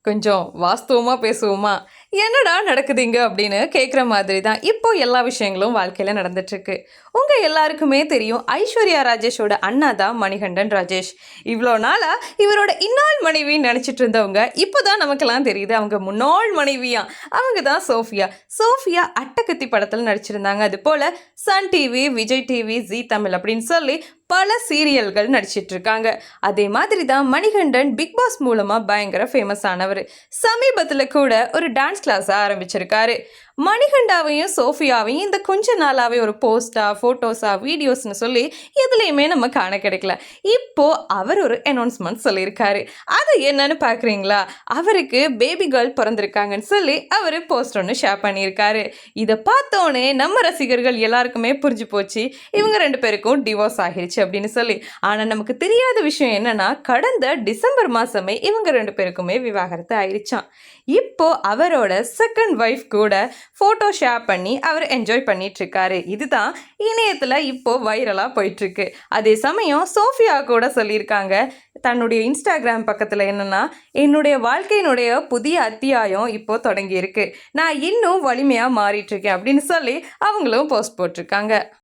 கொஞ்சம் வாஸ்தவமாக பேசுவோமா? என்னடா நடக்குதுங்க அப்படின்னு கேட்குற மாதிரி தான் இப்போ எல்லா விஷயங்களும் வாழ்க்கையில் நடந்துட்டுருக்கு. உங்கள் எல்லாருக்குமே தெரியும், ஐஸ்வர்யா ராஜேஷோட அண்ணா தான் மணிகண்டன் ராஜேஷ். இவ்வளோ நாளாக இவரோட இன்னாள் மனைவின்னு நினச்சிட்டு இருந்தவங்க இப்போ தான் நமக்கெல்லாம் தெரியுது அவங்க முன்னாள் மனைவியா. அவங்க தான் சோஃபியா. சோஃபியா அட்டகத்தி படத்தில் நடிச்சிருந்தாங்க. அது போல் Sun TV, Vijay TV, Zee Tamil அப்படின்னு சொல்லி பல சீரியல்கள் நடிச்சிட்டு இருக்காங்க. அதே மாதிரி தான் மணிகண்டன் பிக் பாஸ் மூலமாக பயங்கர ஃபேமஸ் ஆனவர். சமீபத்தில் கூட ஒரு டான்ஸ் கிளாஸ் ஆரம்பிச்சிருக்காரு. மணிகண்டாவையும் சோஃபியாவையும் இந்த கொஞ்ச நாளாவே ஒரு போஸ்டா, ஃபோட்டோஸா, வீடியோஸ்னு சொல்லி எதுலேயுமே நம்ம காண கிடைக்கல. இப்போ அவர் ஒரு அனௌன்ஸ்மெண்ட் சொல்லியிருக்காரு. அது என்னன்னு பார்க்குறீங்களா? அவருக்கு பேபி கேர்ள் பிறந்திருக்காங்கன்னு சொல்லி அவர் போஸ்ட் ஒன்று ஷேர் பண்ணியிருக்காரு. இதை பார்த்தோன்னே நம்ம ரசிகர்கள் எல்லாருக்குமே புரிஞ்சு போச்சு, இவங்க 2 பேருக்கும் டிவோர்ஸ் ஆகிருச்சு அப்படின்னு சொல்லி. ஆனால் நமக்கு தெரியாத விஷயம் என்னன்னா, கடந்த டிசம்பர் மாதமே இவங்க 2 பேருக்குமே விவாகரத்து ஆயிடுச்சான். இப்போ அவரோட செகண்ட் ஒய்ஃப் கூட ஃபோட்டோ ஷேர் பண்ணி அவர் என்ஜாய் பண்ணிட்டு இருக்காரு. இதுதான் இணையத்தில் இப்போ வைரலாக போயிட்டுருக்கு. அதே சமயம் சோஃபியா கூட சொல்லியிருக்காங்க தன்னுடைய இன்ஸ்டாகிராம் பக்கத்தில், என்னன்னா, என்னுடைய வாழ்க்கையினுடைய புதிய அத்தியாயம் இப்போ தொடங்கி இருக்கு, நான் இன்னும் வலிமையாக மாறிட்டு இருக்கேன் அப்படின்னு சொல்லி அவங்களும் போஸ்ட் போட்டிருக்காங்க.